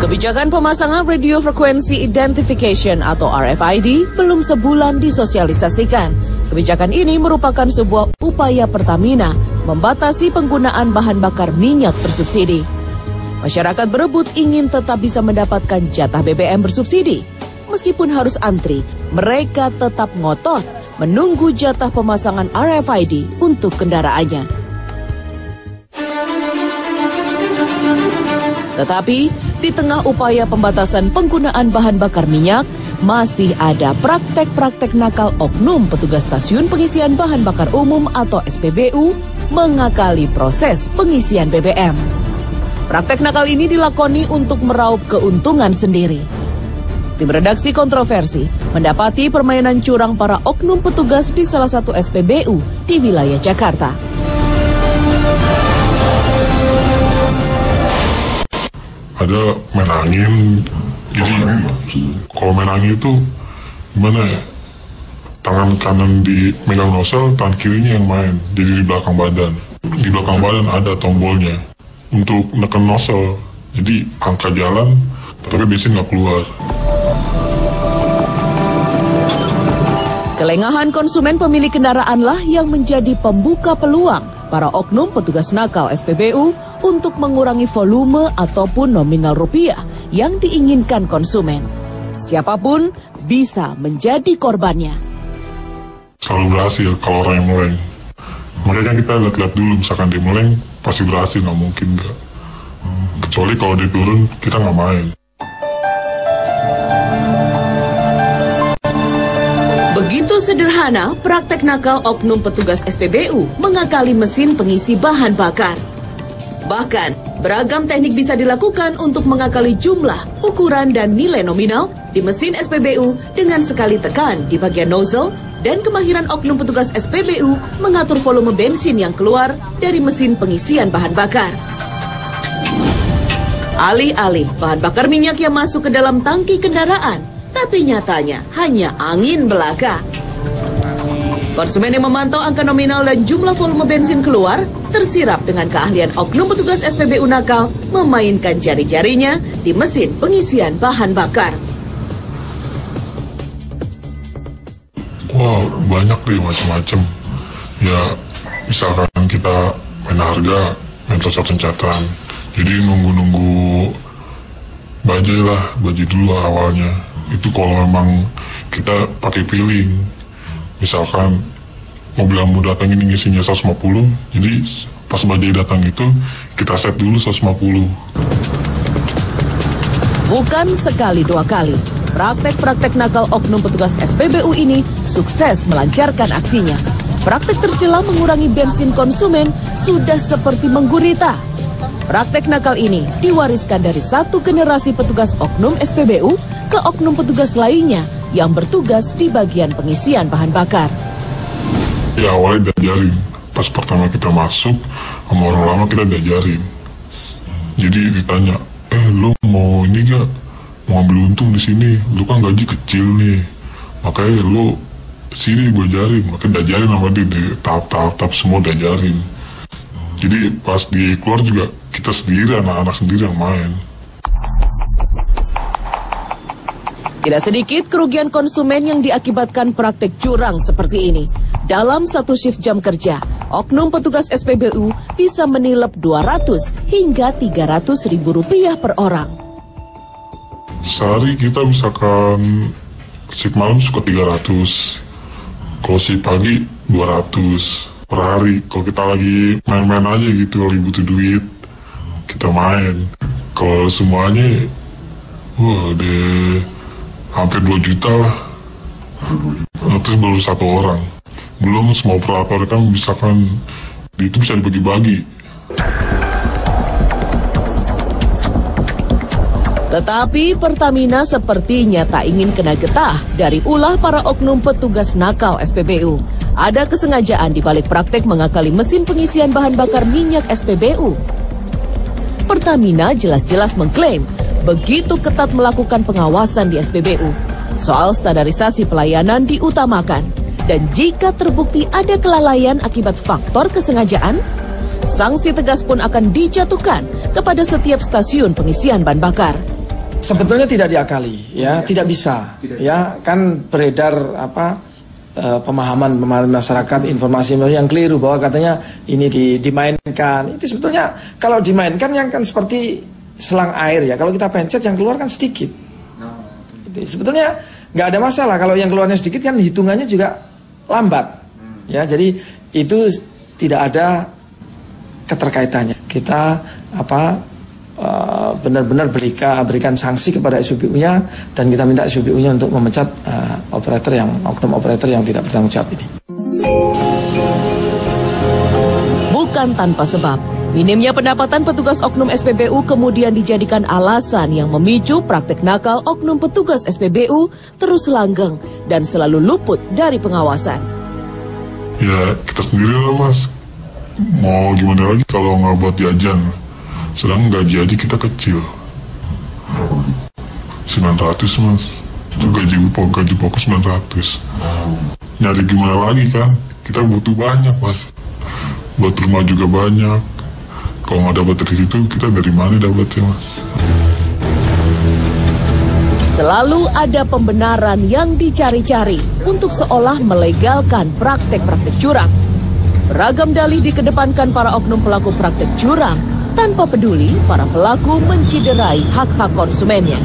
Kebijakan pemasangan Radio Frequency Identification atau RFID belum sebulan disosialisasikan. Kebijakan ini merupakan sebuah upaya Pertamina membatasi penggunaan bahan bakar minyak bersubsidi. Masyarakat berebut ingin tetap bisa mendapatkan jatah BBM bersubsidi. Meskipun harus antri, mereka tetap ngotot menunggu jatah pemasangan RFID untuk kendaraannya. Tetapi, di tengah upaya pembatasan penggunaan bahan bakar minyak, masih ada praktek-praktek nakal oknum petugas stasiun pengisian bahan bakar umum atau SPBU mengakali proses pengisian BBM. Praktek nakal ini dilakoni untuk meraup keuntungan sendiri. Tim redaksi Kontroversi mendapati permainan curang para oknum petugas di salah satu SPBU di wilayah Jakarta. Ada main angin, jadi kalau main angin itu gimana ya, tangan kanan di megang nozzle, tangan kirinya yang main, jadi di belakang badan ada tombolnya untuk neken nozzle, jadi angka jalan tapi bensin nggak keluar. Kelengahan konsumen pemilik kendaraanlah yang menjadi pembuka peluang para oknum petugas nakal SPBU untuk mengurangi volume ataupun nominal rupiah yang diinginkan konsumen. Siapapun bisa menjadi korbannya. Selalu berhasil kalau orang yang meleng. Makanya kan kita lihat dulu, misalkan dia meleng, pasti berhasil, nggak mungkin nggak. Kecuali kalau dia turun, kita nggak main. Begitu sederhana praktek nakal oknum petugas SPBU mengakali mesin pengisi bahan bakar. Bahkan, beragam teknik bisa dilakukan untuk mengakali jumlah, ukuran, dan nilai nominal di mesin SPBU dengan sekali tekan di bagian nozzle dan kemahiran oknum petugas SPBU mengatur volume bensin yang keluar dari mesin pengisian bahan bakar. Alih-alih bahan bakar minyak yang masuk ke dalam tangki kendaraan, tapi nyatanya hanya angin belaka. Konsumen yang memantau angka nominal dan jumlah volume bensin keluar tersirap dengan keahlian oknum petugas SPBU nakal memainkan jari-jarinya di mesin pengisian bahan bakar. Wah, banyak deh macam-macam. Ya, misalkan kita main harga, main loncat-loncatan. Jadi nunggu-nunggu bajai dulu awalnya. Itu kalau memang kita pakai piling. Misalkan mobil yang mau datang ini ngisinya 150, jadi pas bajai datang itu kita set dulu 150. Bukan sekali dua kali, praktek-praktek nakal oknum petugas SPBU ini sukses melancarkan aksinya. Praktek tercela mengurangi bensin konsumen sudah seperti menggurita. Praktek nakal ini diwariskan dari satu generasi petugas oknum SPBU ke oknum petugas lainnya yang bertugas di bagian pengisian bahan bakar. Ya awalnya diajarin, pas pertama kita masuk sama orang lama kita diajarin. Jadi ditanya, lu mau ini gak? Mau ambil untung di sini? Lu kan gaji kecil nih, makanya lu sini gue ajarin. Makanya diajarin sama dia di tahap-tahap semua diajarin. Jadi pas di keluar juga kita sendiri, anak-anak sendiri yang main. Tidak sedikit kerugian konsumen yang diakibatkan praktek curang seperti ini. Dalam satu shift jam kerja, oknum petugas SPBU bisa menilep 200 hingga 300 ribu rupiah per orang. Sehari kita misalkan shift malam suka 300, kalau shift pagi 200 per hari. Kalau kita lagi main-main aja gitu, lagi butuh duit, kita main. Kalau semuanya, wah deh hampir 2 juta lah. Terus baru satu orang. Belum semua operator kan misalkan itu bisa dibagi-bagi. Tetapi Pertamina sepertinya tak ingin kena getah dari ulah para oknum petugas nakal SPBU. Ada kesengajaan di balik praktek mengakali mesin pengisian bahan bakar minyak SPBU. Pertamina jelas-jelas mengklaim begitu ketat melakukan pengawasan di SPBU. Soal standarisasi pelayanan diutamakan. Dan jika terbukti ada kelalaian akibat faktor kesengajaan, sanksi tegas pun akan dijatuhkan kepada setiap stasiun pengisian bahan bakar. Sebetulnya tidak diakali, ya, tidak bisa, ya, kan beredar pemahaman masyarakat, informasi yang keliru bahwa katanya ini dimainkan. Itu sebetulnya kalau dimainkan yang kan seperti selang air, ya. Kalau kita pencet yang keluar kan sedikit. Sebetulnya nggak ada masalah kalau yang keluarnya sedikit, kan hitungannya juga lambat, ya. Jadi itu tidak ada keterkaitannya. Kita benar-benar berikan sanksi kepada SPBU-nya, dan kita minta SPBU-nya untuk memecat oknum operator yang tidak bertanggung jawab ini. Bukan tanpa sebab, minimnya pendapatan petugas oknum SPBU kemudian dijadikan alasan yang memicu praktek nakal oknum petugas SPBU terus langgeng dan selalu luput dari pengawasan. Ya kita sendiri lah Mas, mau gimana lagi kalau nggak buat jajan. Sedang gaji aja kita kecil, 900 Mas, itu gaji pokok 900. Nyari gimana lagi kan, kita butuh banyak Mas, buat rumah juga banyak. Kalau nggak dapat dari situ, kita dari mana dapatnya Mas? Selalu ada pembenaran yang dicari-cari untuk seolah melegalkan praktek-praktek curang. Beragam dalih dikedepankan para oknum pelaku praktek curang, tanpa peduli para pelaku menciderai hak-hak konsumennya.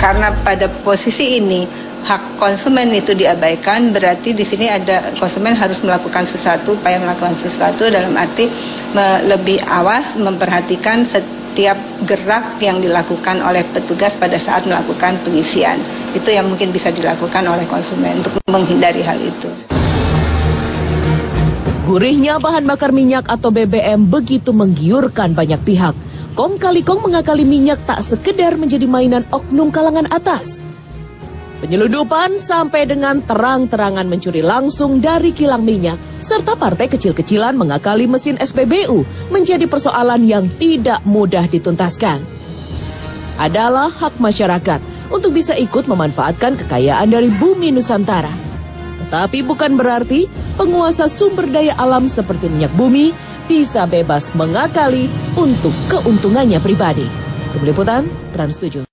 Karena pada posisi ini hak konsumen itu diabaikan, berarti di sini ada konsumen harus melakukan sesuatu, upaya melakukan sesuatu dalam arti lebih awas, memperhatikan setiap gerak yang dilakukan oleh petugas pada saat melakukan pengisian. Itu yang mungkin bisa dilakukan oleh konsumen untuk menghindari hal itu. Gurihnya bahan bakar minyak atau BBM begitu menggiurkan banyak pihak. Kom kali kong mengakali minyak tak sekedar menjadi mainan oknum kalangan atas. Penyeludupan sampai dengan terang-terangan mencuri langsung dari kilang minyak, serta partai kecil-kecilan mengakali mesin SPBU menjadi persoalan yang tidak mudah dituntaskan. Adalah hak masyarakat untuk bisa ikut memanfaatkan kekayaan dari bumi Nusantara. Tetapi bukan berarti penguasa sumber daya alam seperti minyak bumi bisa bebas mengakali untuk keuntungannya pribadi. Tim Liputan Trans 7.